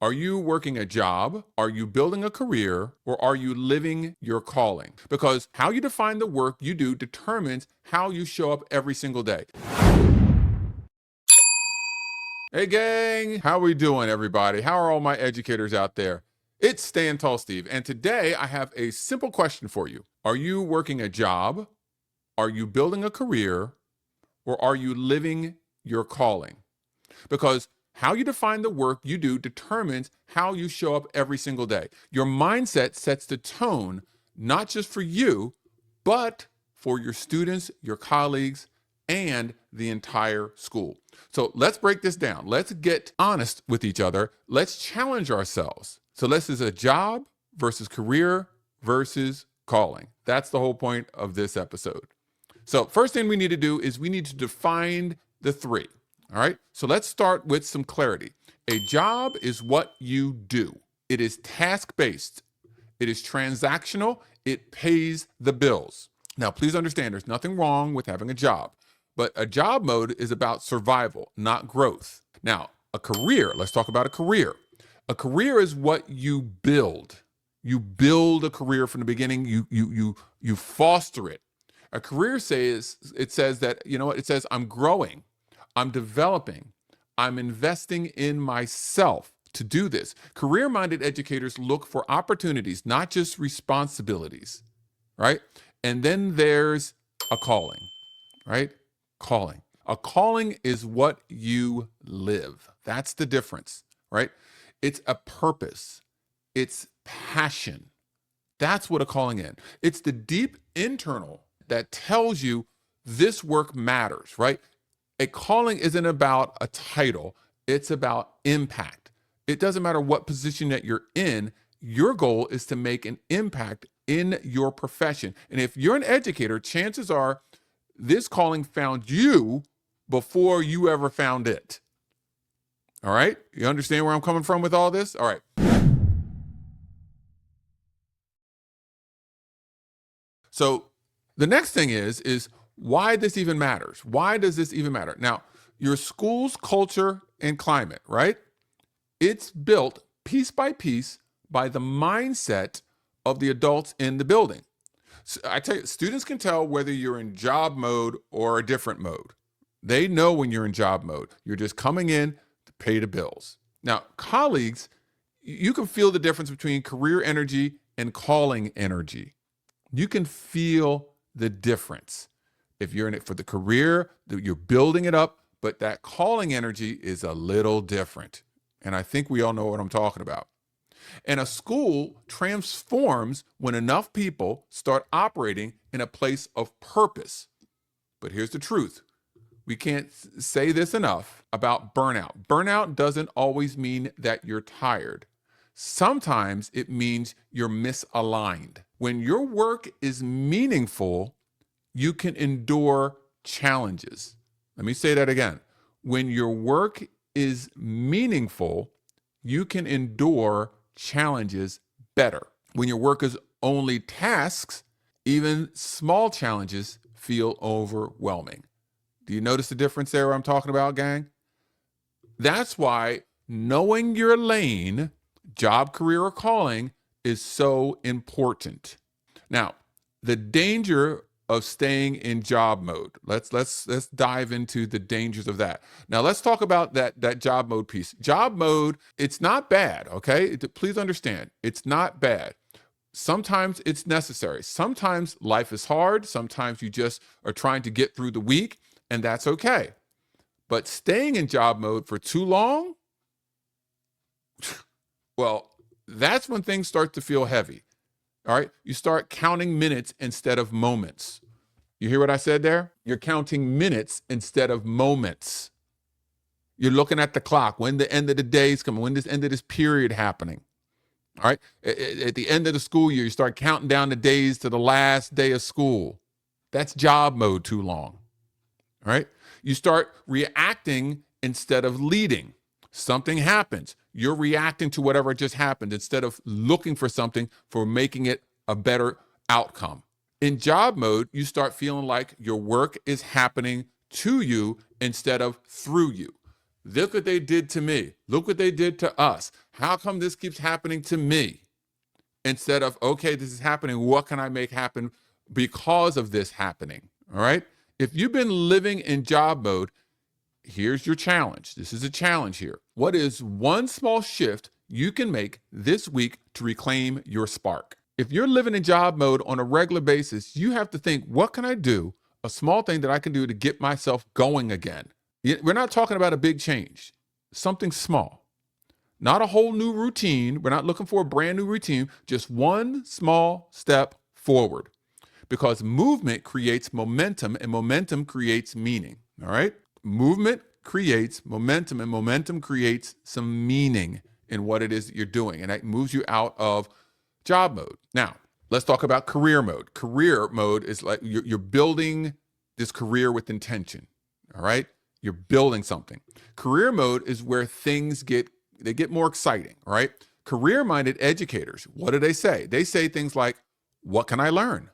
Are you working a job? Are you building a career? Or are you living your calling? Because how you define the work you do determines how you show up every single day. Hey gang, how we doing everybody? How are all my educators out there? It's Stand Tall Steve, and today I have a simple question for you. Are you working a job? Are you building a career? Or are you living your calling? Because how you define the work you do determines how you show up every single day. Your mindset sets the tone, not just for you, but for your students, your colleagues, and the entire school. So let's break this down. Let's get honest with each other. Let's challenge ourselves. So this is a job versus career versus calling. That's the whole point of this episode. So first thing we need to do is we need to define the three. All right, so let's start with some clarity. A job is what you do. It is task-based. It is transactional. It pays the bills. Now, please understand, there's nothing wrong with having a job, but a job mode is about survival, not growth. Now, a career, let's talk about a career. A career is what you build. You build a career from the beginning. You foster it. A career says that, you know what, it says I'm growing. I'm developing, I'm investing in myself to do this. Career-minded educators look for opportunities, not just responsibilities, right? And then there's a calling, right? Calling. A calling is what you live. That's the difference, right? It's a purpose. It's passion. That's what a calling is. It's the deep internal that tells you this work matters, right? A calling isn't about a title, it's about impact. It doesn't matter what position that you're in, your goal is to make an impact in your profession. And if you're an educator, chances are this calling found you before you ever found it. All right? You understand where I'm coming from with all this? All right. So the next thing is why this even matters. Why does this even matter? Now, your school's culture and climate, right? It's built piece by piece by the mindset of the adults in the building. So I tell you, students can tell whether you're in job mode or a different mode. They know when you're in job mode. You're just coming in to pay the bills. Now, colleagues, you can feel the difference between career energy and calling energy. You can feel the difference. If you're in it for the career, you're building it up, but that calling energy is a little different. And I think we all know what I'm talking about. And a school transforms when enough people start operating in a place of purpose. But here's the truth. We can't say this enough about burnout. Burnout doesn't always mean that you're tired. Sometimes it means you're misaligned. When your work is meaningful, you can endure challenges. Let me say that again. When your work is meaningful, you can endure challenges better. When your work is only tasks, even small challenges feel overwhelming. Do you notice the difference there, what I'm talking about, gang? That's why knowing your lane, job, career, or calling, is so important. Now, the danger of staying in job mode. Let's dive into the dangers of that. Now let's talk about that job mode piece. Job mode, it's not bad, okay? Please understand, it's not bad. Sometimes it's necessary. Sometimes life is hard. Sometimes you just are trying to get through the week, and that's okay. But staying in job mode for too long, well, that's when things start to feel heavy. All right, you start counting minutes instead of moments. You hear what I said there? You're counting minutes instead of moments. You're looking at the clock, when the end of the day is coming, when this end of this period happening. All right, at the end of the school year, you start counting down the days to the last day of school. That's job mode too long. All right, you start reacting instead of leading. Something happens. You're reacting to whatever just happened instead of looking for something for making it a better outcome. In job mode, you start feeling like your work is happening to you instead of through you. Look what they did to me. Look what they did to us. How come this keeps happening to me? Instead of, okay, this is happening. What can I make happen because of this happening? All right. If you've been living in job mode, here's your challenge. This is a challenge here. What is one small shift you can make this week to reclaim your spark? If you're living in job mode on a regular basis, you have to think, what can I do? A small thing that I can do to get myself going again. We're not talking about a big change, something small, not a whole new routine. We're not looking for a brand new routine, just one small step forward, because movement creates momentum and momentum creates meaning. All right. Movement creates momentum and momentum creates some meaning in what it is that you're doing. And that moves you out of job mode. Now, let's talk about career mode. Career mode is like you're building this career with intention. All right. You're building something. Career mode is where things get more exciting. All right. Career-minded educators, what do they say? They say things like, what can I learn?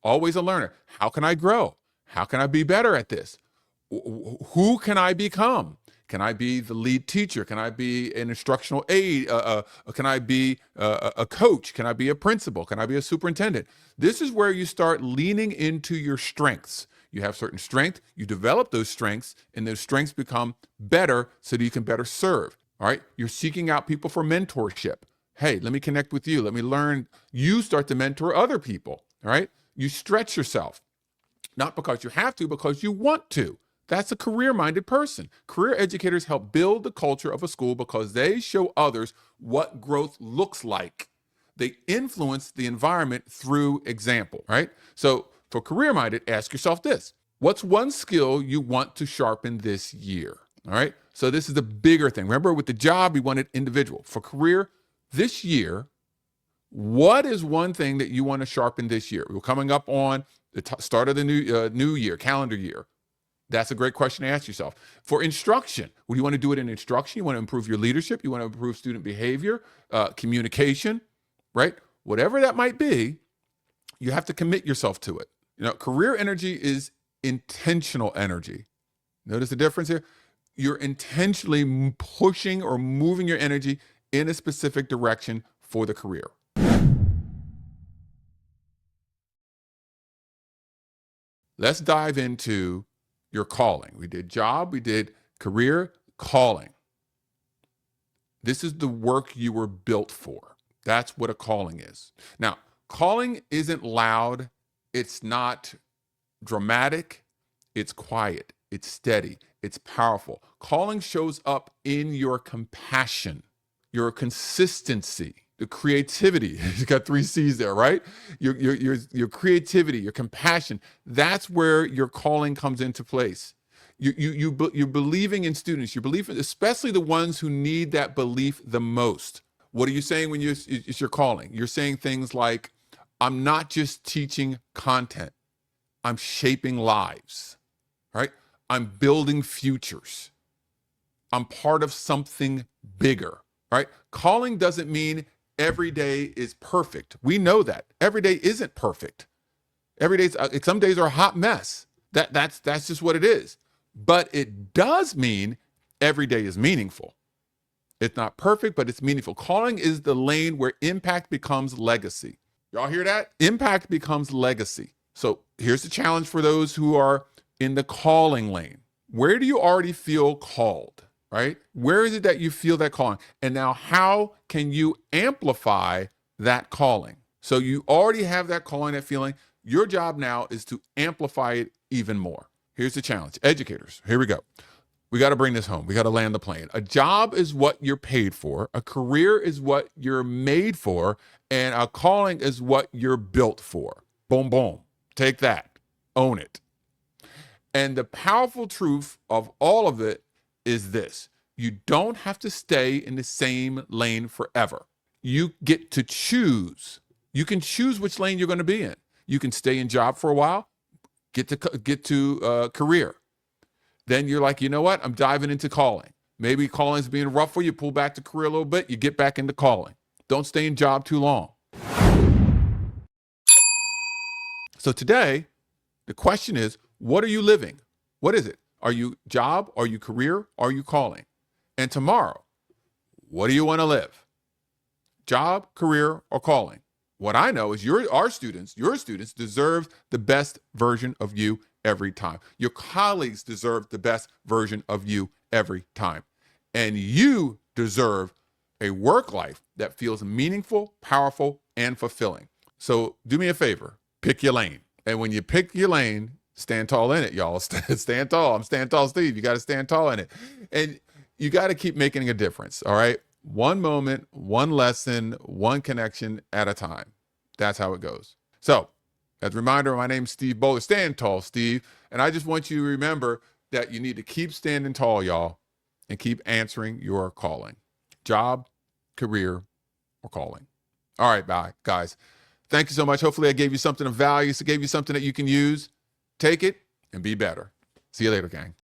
Always a learner. How can I grow? How can I be better at this? Who can I become? Can I be the lead teacher? Can I be an instructional aide? Can I be a coach? Can I be a principal? Can I be a superintendent? This is where you start leaning into your strengths. You have certain strength, you develop those strengths, and those strengths become better so that you can better serve. All right. You're seeking out people for mentorship. Hey, let me connect with you. Let me learn. You start to mentor other people. All right. You stretch yourself, not because you have to, because you want to. That's a career-minded person. Career educators help build the culture of a school because they show others what growth looks like. They influence the environment through example, right? So for career-minded, ask yourself this. What's one skill you want to sharpen this year? All right. So this is the bigger thing. Remember, with the job, we wanted individual. For career, this year, what is one thing that you want to sharpen this year? We're coming up on the start of the new year, calendar year. That's a great question to ask yourself. For instruction, what do you want to do it in instruction? You want to improve your leadership. You want to improve student behavior, communication, right? Whatever that might be, you have to commit yourself to it. You know, career energy is intentional energy. Notice the difference here? You're intentionally pushing or moving your energy in a specific direction for the career. Let's dive into your calling. We did job, we did career, calling. This is the work you were built for. That's what a calling is. Now, calling isn't loud. It's not dramatic. It's quiet. It's steady. It's powerful. Calling shows up in your compassion, your consistency, the creativity. You got 3 C's there, right? Your creativity, your compassion. That's where your calling comes into place. You're believing in students. You believe, especially the ones who need that belief the most. What are you saying when it's your calling? You're saying things like, I'm not just teaching content. I'm shaping lives, right? I'm building futures. I'm part of something bigger, right? Calling doesn't mean every day is perfect. We know that. Every day isn't perfect. Every day, some days are a hot mess. That's just what it is. But it does mean every day is meaningful. It's not perfect, but it's meaningful. Calling is the lane where impact becomes legacy. Y'all hear that? Impact becomes legacy. So here's the challenge for those who are in the calling lane. Where do you already feel called, right? Where is it that you feel that calling? And now how can you amplify that calling? So you already have that calling, that feeling. Your job now is to amplify it even more. Here's the challenge. Educators, here we go. We got to bring this home. We got to land the plane. A job is what you're paid for. A career is what you're made for. And a calling is what you're built for. Boom, boom. Take that. Own it. And the powerful truth of all of it is this. You don't have to stay in the same lane forever. You get to choose. You can choose which lane you're going to be in. You can stay in job for a while, get to career. Then you're like, you know what? I'm diving into calling. Maybe calling is being rough for you. Pull back to career a little bit. You get back into calling. Don't stay in job too long. So today, the question is, what are you living? What is it? Are you job? Are you career? Are you calling? And tomorrow, what do you want to live? Job, career, or calling? What I know is your students deserve the best version of you every time. Your colleagues deserve the best version of you every time. And you deserve a work life that feels meaningful, powerful, and fulfilling. So do me a favor, pick your lane. And when you pick your lane, stand tall in it, y'all. Stand tall. I'm Stand Tall Steve. You got to stand tall in it. And you got to keep making a difference, all right? One moment, one lesson, one connection at a time. That's how it goes. So, as a reminder, my name's Steve Bowler, Stand Tall Steve, and I just want you to remember that you need to keep standing tall, y'all, and keep answering your calling. Job, career, or calling. All right, bye, guys. Thank you so much. Hopefully I gave you something of value, gave you something that you can use. Take it and be better. See you later, gang.